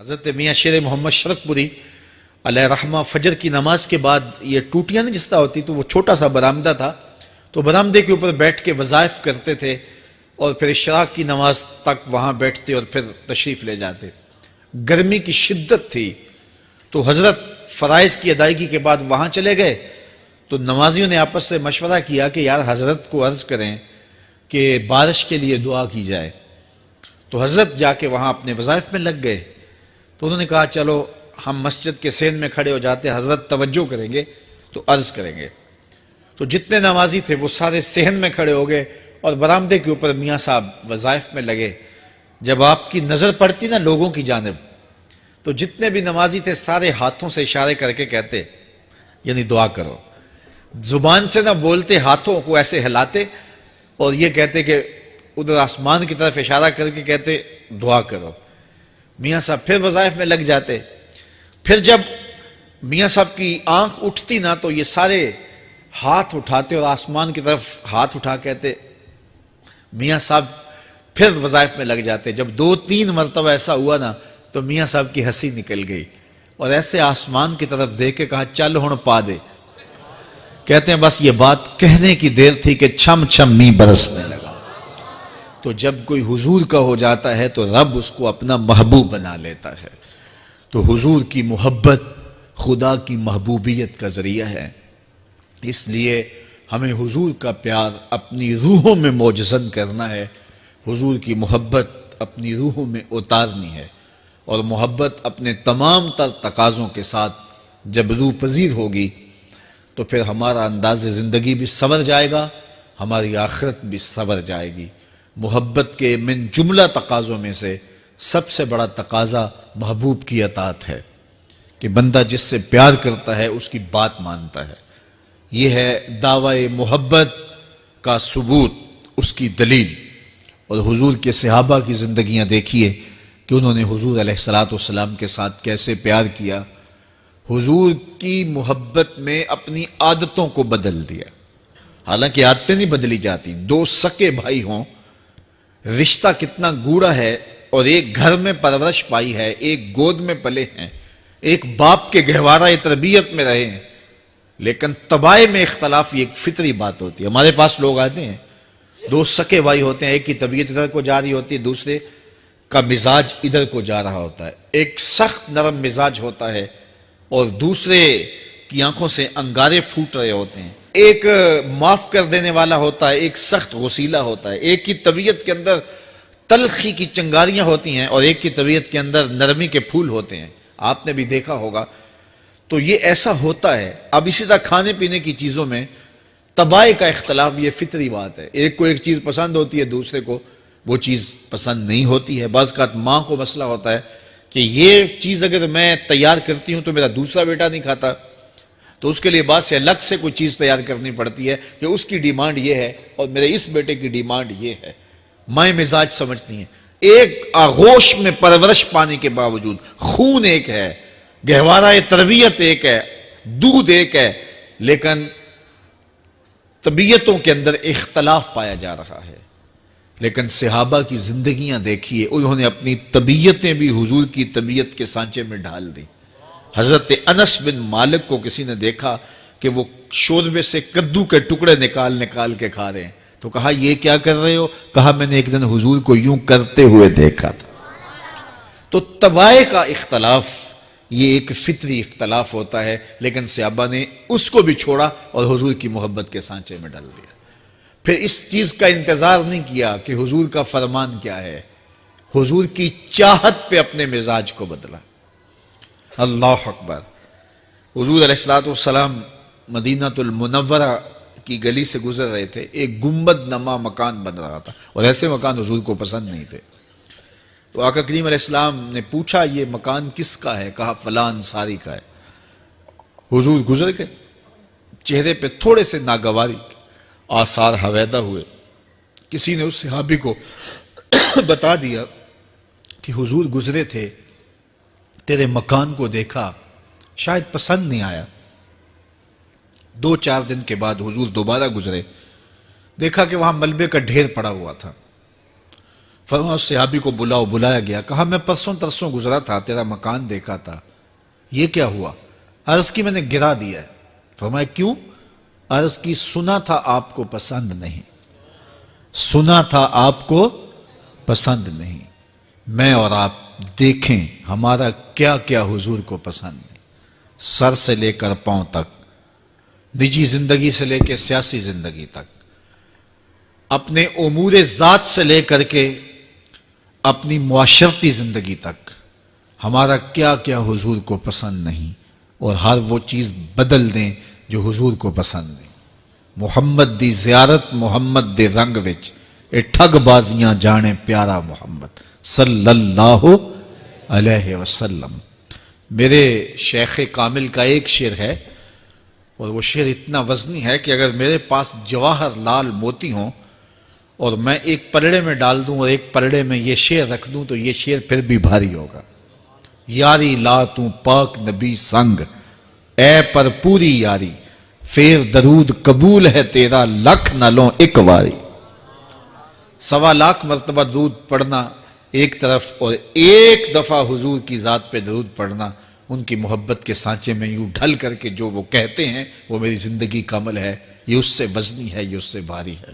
حضرت میاں شیر محمد شرقپوری علیہ رحمہ فجر کی نماز کے بعد یہ ٹوٹیاں نہیں جس طرح ہوتی تو وہ چھوٹا سا برآمدہ تھا، تو برآمدے کے اوپر بیٹھ کے وظائف کرتے تھے اور پھر اشراق کی نماز تک وہاں بیٹھتے اور پھر تشریف لے جاتے۔ گرمی کی شدت تھی تو حضرت فرائض کی ادائیگی کے بعد وہاں چلے گئے، تو نمازیوں نے آپس سے مشورہ کیا کہ یار حضرت کو عرض کریں کہ بارش کے لیے دعا کی جائے۔ تو حضرت جا کے وہاں اپنے وظائف میں لگ گئے، تو انہوں نے کہا چلو ہم مسجد کے سین میں کھڑے ہو جاتے، حضرت توجہ کریں گے تو عرض کریں گے۔ تو جتنے نمازی تھے وہ سارے صحن میں کھڑے ہو گئے اور برآمدے کے اوپر میاں صاحب وظائف میں لگے۔ جب آپ کی نظر پڑتی نا لوگوں کی جانب، تو جتنے بھی نمازی تھے سارے ہاتھوں سے اشارے کر کے کہتے یعنی دعا کرو، زبان سے نہ بولتے، ہاتھوں کو ایسے ہلاتے اور یہ کہتے کہ ادھر آسمان کی طرف اشارہ کر کے کہتے دعا کرو۔ میاں صاحب پھر وظائف میں لگ جاتے۔ پھر جب میاں صاحب کی آنکھ اٹھتی نا تو یہ سارے ہاتھ اٹھاتے اور آسمان کی طرف ہاتھ اٹھا کہتے۔ میاں صاحب پھر وظائف میں لگ جاتے۔ جب 2-3 مرتبہ ایسا ہوا نا تو میاں صاحب کی ہنسی نکل گئی اور ایسے آسمان کی طرف دیکھ کے کہا چل ہن پا دے۔ کہتے ہیں بس یہ بات کہنے کی دیر تھی کہ چھم چھم می برسنے لگا۔ تو جب کوئی حضور کا ہو جاتا ہے تو رب اس کو اپنا محبوب بنا لیتا ہے۔ تو حضور کی محبت خدا کی محبوبیت کا ذریعہ ہے، اس لیے ہمیں حضور کا پیار اپنی روحوں میں موجزن کرنا ہے، حضور کی محبت اپنی روحوں میں اتارنی ہے، اور محبت اپنے تمام تر تقاضوں کے ساتھ جب روح پذیر ہوگی تو پھر ہمارا انداز زندگی بھی سنور جائے گا، ہماری آخرت بھی سنور جائے گی۔ محبت کے من جملہ تقاضوں میں سے سب سے بڑا تقاضا محبوب کی اطاعت ہے کہ بندہ جس سے پیار کرتا ہے اس کی بات مانتا ہے۔ یہ ہے دعوی محبت کا ثبوت، اس کی دلیل۔ اور حضور کے صحابہ کی زندگیاں دیکھیے کہ انہوں نے حضور علیہ السلام کے ساتھ کیسے پیار کیا، حضور کی محبت میں اپنی عادتوں کو بدل دیا۔ حالانکہ عادتیں نہیں بدلی جاتی، 2 سکے بھائی ہوں، رشتہ کتنا گوڑا ہے، اور ایک گھر میں پرورش پائی ہے، ایک گود میں پلے ہیں، ایک باپ کے گہوارہ تربیت میں رہے ہیں، لیکن طبائع میں اختلاف یہ ایک فطری بات ہوتی ہے۔ ہمارے پاس لوگ آتے ہیں، 2 سکے بھائی ہوتے ہیں، ایک کی طبیعت ادھر کو جا رہی ہوتی ہے، دوسرے کا مزاج ادھر کو جا رہا ہوتا ہے، ایک سخت نرم مزاج ہوتا ہے اور دوسرے کی آنکھوں سے انگارے پھوٹ رہے ہوتے ہیں، ایک معاف کر دینے والا ہوتا ہے، ایک سخت غصیلا ہوتا ہے، ایک کی طبیعت کے اندر تلخی کی چنگاریاں ہوتی ہیں اور ایک کی طبیعت کے اندر نرمی کے پھول ہوتے ہیں، آپ نے بھی دیکھا ہوگا۔ تو یہ ایسا ہوتا ہے۔ اب اسی طرح کھانے پینے کی چیزوں میں طبائع کا اختلاف یہ فطری بات ہے، ایک کو ایک چیز پسند ہوتی ہے، دوسرے کو وہ چیز پسند نہیں ہوتی ہے۔ بعض اوقات ماں کو مسئلہ ہوتا ہے کہ یہ چیز اگر میں تیار کرتی ہوں تو میرا دوسرا بیٹا نہیں کھاتا، تو اس کے لیے بعد سے الگ سے کوئی چیز تیار کرنی پڑتی ہے کہ اس کی ڈیمانڈ یہ ہے اور میرے اس بیٹے کی ڈیمانڈ یہ ہے۔ مائیں مزاج سمجھتی ہیں، ایک آغوش میں پرورش پانے کے باوجود خون ایک ہے، گہوارہ تربیت ایک ہے، دودھ ایک ہے، لیکن طبیعتوں کے اندر اختلاف پایا جا رہا ہے۔ لیکن صحابہ کی زندگیاں دیکھیے، انہوں نے اپنی طبیعتیں بھی حضور کی طبیعت کے سانچے میں ڈھال دی۔ حضرت انس بن مالک کو کسی نے دیکھا کہ وہ شوربے سے کدو کے ٹکڑے نکال کے کھا رہے ہیں، تو کہا یہ کیا کر رہے ہو؟ کہا میں نے ایک دن حضور کو یوں کرتے ہوئے دیکھا تھا۔ تو طبائع کا اختلاف یہ ایک فطری اختلاف ہوتا ہے، لیکن صحابہ نے اس کو بھی چھوڑا اور حضور کی محبت کے سانچے میں ڈال دیا۔ پھر اس چیز کا انتظار نہیں کیا کہ حضور کا فرمان کیا ہے، حضور کی چاہت پہ اپنے مزاج کو بدلا۔ اللہ اکبر۔ حضور علیہ السلام مدینہ المنورہ کی گلی سے گزر رہے تھے، ایک گنبد نما مکان بن رہا تھا، اور ایسے مکان حضور کو پسند نہیں تھے۔ تو آقا کریم علیہ السلام نے پوچھا یہ مکان کس کا ہے؟ کہا فلاں انصاری کا ہے۔ حضور گزر گئے، چہرے پہ تھوڑے سے ناگواری آثار حویدہ ہوئے۔ کسی نے اس صحابی کو بتا دیا کہ حضور گزرے تھے، تیرے مکان کو دیکھا، شاید پسند نہیں آیا۔ 2-4 دن کے بعد حضور دوبارہ گزرے، دیکھا کہ وہاں ملبے کا ڈھیر پڑا ہوا تھا۔ فرمایا اس صحابی کو بلاؤ، بلایا گیا، کہا میں پرسوں ترسوں گزرا تھا، تیرا مکان دیکھا تھا، یہ کیا ہوا؟ عرض کی میں نے گرا دیا ہے۔ فرمایا کیوں؟ عرض کی سنا تھا آپ کو پسند نہیں، سنا تھا آپ کو پسند نہیں، میں اور آپ دیکھیں ہمارا کیا کیا حضور کو پسند نہیں، سر سے لے کر پاؤں تک، نجی زندگی سے لے کے سیاسی زندگی تک، اپنے امور ذات سے لے کر کے اپنی معاشرتی زندگی تک، ہمارا کیا کیا حضور کو پسند نہیں، اور ہر وہ چیز بدل دیں جو حضور کو پسند نہیں۔ محمد دی زیارت محمد دے رنگ وچ، اے ٹھگ بازیاں جانے پیارا محمد صلی اللہ علیہ وسلم۔ میرے شیخ کامل کا ایک شعر ہے، اور وہ شعر اتنا وزنی ہے کہ اگر میرے پاس جواہر لال موتی ہوں اور میں ایک پلڑے میں ڈال دوں اور ایک پلڑے میں یہ شعر رکھ دوں تو یہ شعر پھر بھی بھاری ہوگا۔ یاری لا تو پاک نبی سنگ، اے پر پوری یاری، پھر درود قبول ہے تیرا لکھ نہ لوں ایک واری۔ 1.25 مرتبہ درود پڑھنا ایک طرف، اور ایک دفعہ حضور کی ذات پہ درود پڑھنا، ان کی محبت کے سانچے میں یوں ڈھل کر کے جو وہ کہتے ہیں وہ میری زندگی کا عمل ہے، یہ اس سے وزنی ہے، یہ اس سے بھاری ہے۔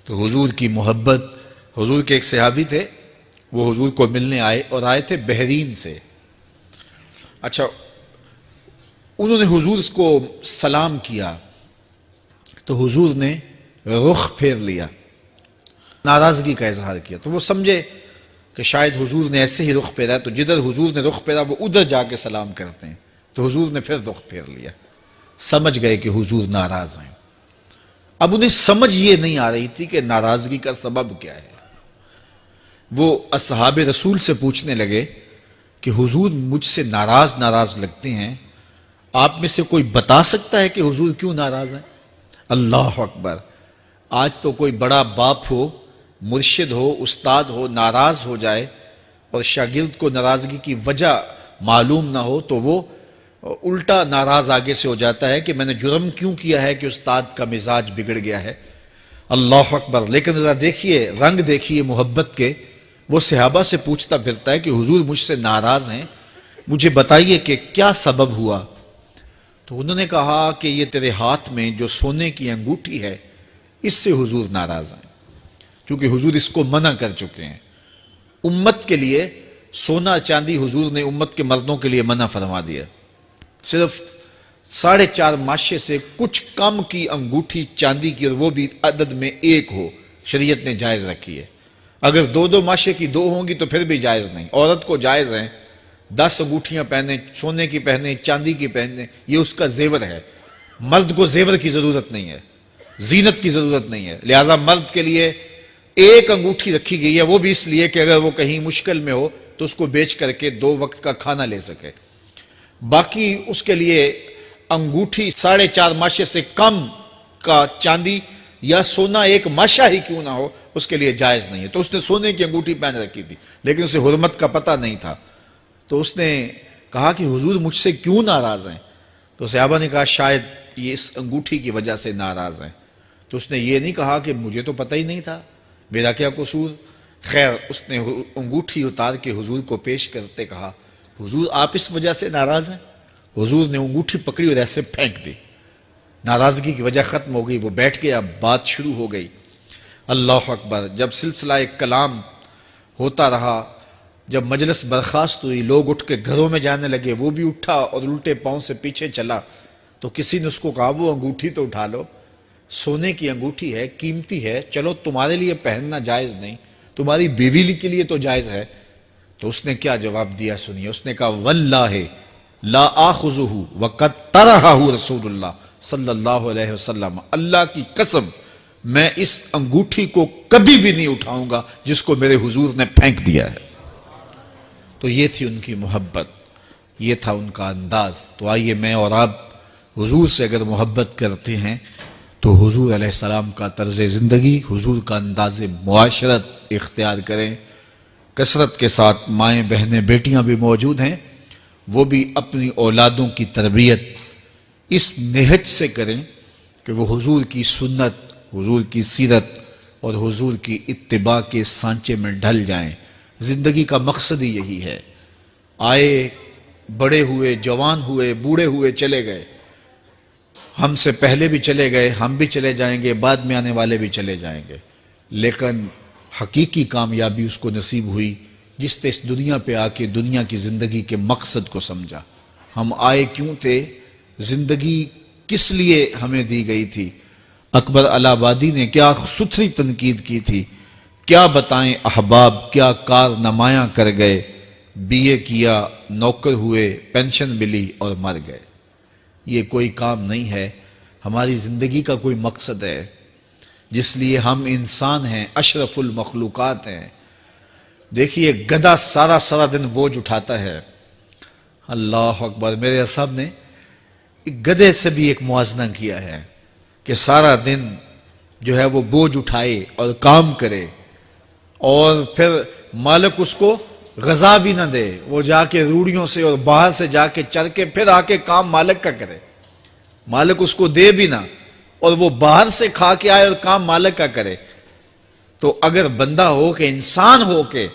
تو حضور کی محبت، حضور کے ایک صحابی تھے، وہ حضور کو ملنے آئے، اور آئے تھے بحرین سے۔ اچھا، انہوں نے حضور کو سلام کیا تو حضور نے رخ پھیر لیا، ناراضگی کا اظہار کیا، تو وہ سمجھے کہ شاید حضور نے ایسے ہی رخ پھیرا، تو جدھر حضور نے رخ پھیرا وہ ادھر جا کے سلام کرتے ہیں، تو حضور نے پھر رخ پھیر لیا، سمجھ گئے کہ حضور ناراض ہیں۔ اب انہیں سمجھ یہ نہیں آ رہی تھی کہ ناراضگی کا سبب کیا ہے۔ وہ اصحاب رسول سے پوچھنے لگے کہ حضور مجھ سے ناراض لگتے ہیں، آپ میں سے کوئی بتا سکتا ہے کہ حضور کیوں ناراض ہیں؟ اللہ اکبر! آج تو کوئی بڑا باپ ہو، مرشد ہو، استاد ہو، ناراض ہو جائے اور شاگرد کو ناراضگی کی وجہ معلوم نہ ہو تو وہ الٹا ناراض آگے سے ہو جاتا ہے کہ میں نے جرم کیوں کیا ہے کہ استاد کا مزاج بگڑ گیا ہے۔ اللہ اکبر! لیکن ذرا دیکھیے، رنگ دیکھیے محبت کے، وہ صحابہ سے پوچھتا پھرتا ہے کہ حضور مجھ سے ناراض ہیں، مجھے بتائیے کہ کیا سبب ہوا؟ تو انہوں نے کہا کہ یہ تیرے ہاتھ میں جو سونے کی انگوٹھی ہے، اس سے حضور ناراض ہیں، کیونکہ حضور اس کو منع کر چکے ہیں۔ امت کے لیے سونا چاندی حضور نے امت کے مردوں کے لیے منع فرما دیا، صرف 4.5 ماشے سے کچھ کم کی انگوٹھی چاندی کی، اور وہ بھی عدد میں 1 ہو، شریعت نے جائز رکھی ہے۔ اگر 2 ماشے کی 2 ہوں گی تو پھر بھی جائز نہیں۔ عورت کو جائز ہیں 10 انگوٹھیاں پہنے، سونے کی پہنے، چاندی کی پہنے، یہ اس کا زیور ہے۔ مرد کو زیور کی ضرورت نہیں ہے، زینت کی ضرورت نہیں ہے، لہٰذا مرد کے لیے 1 انگوٹھی رکھی گئی ہے، وہ بھی اس لیے کہ اگر وہ کہیں مشکل میں ہو تو اس کو بیچ کر کے 2 وقت کا کھانا لے سکے۔ باقی اس کے لیے انگوٹھی 4.5 ماشے سے کم کا چاندی یا سونا 1 ماشا ہی کیوں نہ ہو، اس کے لیے جائز نہیں ہے۔ تو اس نے سونے کی انگوٹھی پہن رکھی تھی، لیکن اسے حرمت کا پتہ نہیں تھا، تو اس نے کہا کہ حضور مجھ سے کیوں ناراض ہیں؟ تو صحابہ نے کہا شاید یہ اس انگوٹھی کی وجہ سے ناراض ہیں۔ تو اس نے یہ نہیں کہا کہ مجھے تو پتہ ہی نہیں تھا، میرا کیا قصور؟ خیر، اس نے انگوٹھی اتار کے حضور کو پیش کرتے کہا حضور آپ اس وجہ سے ناراض ہیں؟ حضور نے انگوٹھی پکڑی اور ایسے پھینک دی، ناراضگی کی وجہ ختم ہو گئی، وہ بیٹھ گیا، بات شروع ہو گئی۔ اللہ اکبر! جب سلسلہ کلام ہوتا رہا، جب مجلس برخاست ہوئی، لوگ اٹھ کے گھروں میں جانے لگے، وہ بھی اٹھا اور الٹے پاؤں سے پیچھے چلا، تو کسی نے اس کو کہا وہ انگوٹھی تو اٹھا لو، سونے کی انگوٹھی ہے، قیمتی ہے، چلو تمہارے لیے پہننا جائز نہیں، تمہاری بیوی کے لیے تو جائز ہے۔ تو اس نے کیا جواب دیا سنیے، اس نے کہا واللہ لا آخذہ وقد طرحہ رسول اللہ صلی اللہ علیہ وسلم، اللہ کی قسم میں اس انگوٹھی کو کبھی بھی نہیں اٹھاؤں گا جس کو میرے حضور نے پھینک دیا ہے۔ تو یہ تھی ان کی محبت، یہ تھا ان کا انداز۔ تو آئیے میں اور آپ حضور سے اگر محبت کرتے ہیں تو حضور علیہ السلام کا طرز زندگی، حضور کا انداز معاشرت اختیار کریں۔ کثرت کے ساتھ مائیں بہنیں بیٹیاں بھی موجود ہیں، وہ بھی اپنی اولادوں کی تربیت اس نہج سے کریں کہ وہ حضور کی سنت، حضور کی سیرت اور حضور کی اتباع کے سانچے میں ڈھل جائیں۔ زندگی کا مقصد ہی یہی ہے۔ آئے، بڑے ہوئے، جوان ہوئے، بوڑھے ہوئے، چلے گئے، ہم سے پہلے بھی چلے گئے، ہم بھی چلے جائیں گے، بعد میں آنے والے بھی چلے جائیں گے، لیکن حقیقی کامیابی اس کو نصیب ہوئی جس نے اس دنیا پہ آ کے دنیا کی زندگی کے مقصد کو سمجھا۔ ہم آئے کیوں تھے؟ زندگی کس لیے ہمیں دی گئی تھی؟ اکبر الہ آبادی نے کیا ستھری تنقید کی تھی، کیا بتائیں احباب، کیا کارنمایاں کر گئے، بی اے کیا، نوکر ہوئے، پینشن ملی اور مر گئے۔ یہ کوئی کام نہیں ہے، ہماری زندگی کا کوئی مقصد ہے جس لیے ہم انسان ہیں، اشرف المخلوقات ہیں۔ دیکھیے گدھا سارا دن بوجھ اٹھاتا ہے، اللہ اکبر۔ میرے صاحب نے گدھے سے بھی ایک موازنہ کیا ہے کہ سارا دن جو ہے وہ بوجھ اٹھائے اور کام کرے، اور پھر مالک اس کو غذا بھی نہ دے، وہ جا کے روڑیوں سے اور باہر سے جا کے چر کے پھر آ کے کام مالک کا کرے، مالک اس کو دے بھی نہ، اور وہ باہر سے کھا کے آئے اور کام مالک کا کرے۔ تو اگر بندہ ہو کے، انسان ہو کے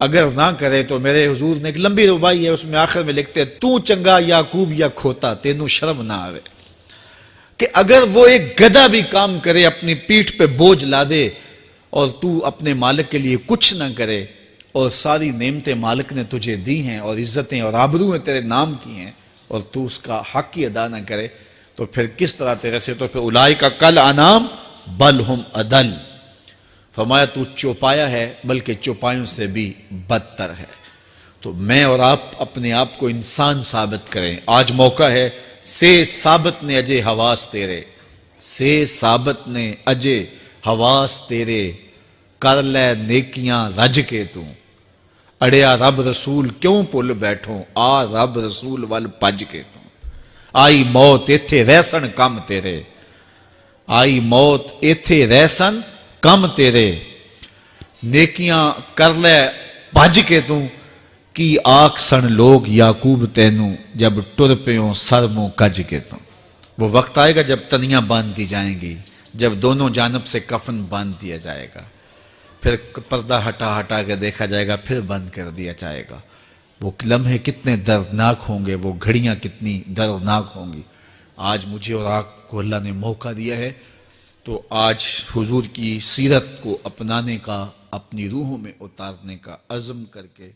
اگر نہ کرے تو میرے حضور نے ایک لمبی ربائی ہے، اس میں آخر میں لکھتے ہیں، تو چنگا یعقوب یا کھوتا، تینوں شرم نہ آوے۔ کہ اگر وہ ایک گدھا بھی کام کرے، اپنی پیٹھ پہ بوجھ لا دے، اور تو اپنے مالک کے لیے کچھ نہ کرے، اور ساری نعمتیں مالک نے تجھے دی ہیں اور عزتیں اور آبرویں تیرے نام کی ہیں، اور تو اس کا حق ہی ادا نہ کرے، تو پھر کس طرح تیرے سے؟ تو پھر اولئک کل انعام بل ہم اضل، فرمایا تو چوپایا ہے بلکہ چوپایوں سے بھی بدتر ہے۔ تو میں اور آپ اپنے آپ کو انسان ثابت کریں، آج موقع ہے۔ سے ثابت نے اجے حواس تیرے، سے ثابت نے اجے حواس تیرے، کر لے نیکیاں رج کے تو، اڑیا رب رسول کیوں پل بیٹھوں، آ رب رسول ول پج کے تو، آئی موت ایتھے رہسن کم تیرے، آئی موت ایتھے رہسن کم تیرے، نیکیاں کر لے بھج کے تو، کی آکھ سن لوگ یعقوب تینوں، جب ٹر پیوں سر منہ کج کے تو۔ وہ وقت آئے گا جب تنیاں باندھ دی جائیں گی، جب دونوں جانب سے کفن باندھ دیا جائے گا، پھر پردہ ہٹا کے دیکھا جائے گا، پھر بند کر دیا جائے گا۔ وہ لمحے کتنے دردناک ہوں گے، وہ گھڑیاں کتنی دردناک ہوں گی۔ آج مجھے اور آپ کو اللہ نے موقع دیا ہے، تو آج حضور کی سیرت کو اپنانے کا، اپنی روحوں میں اتارنے کا عزم کر کے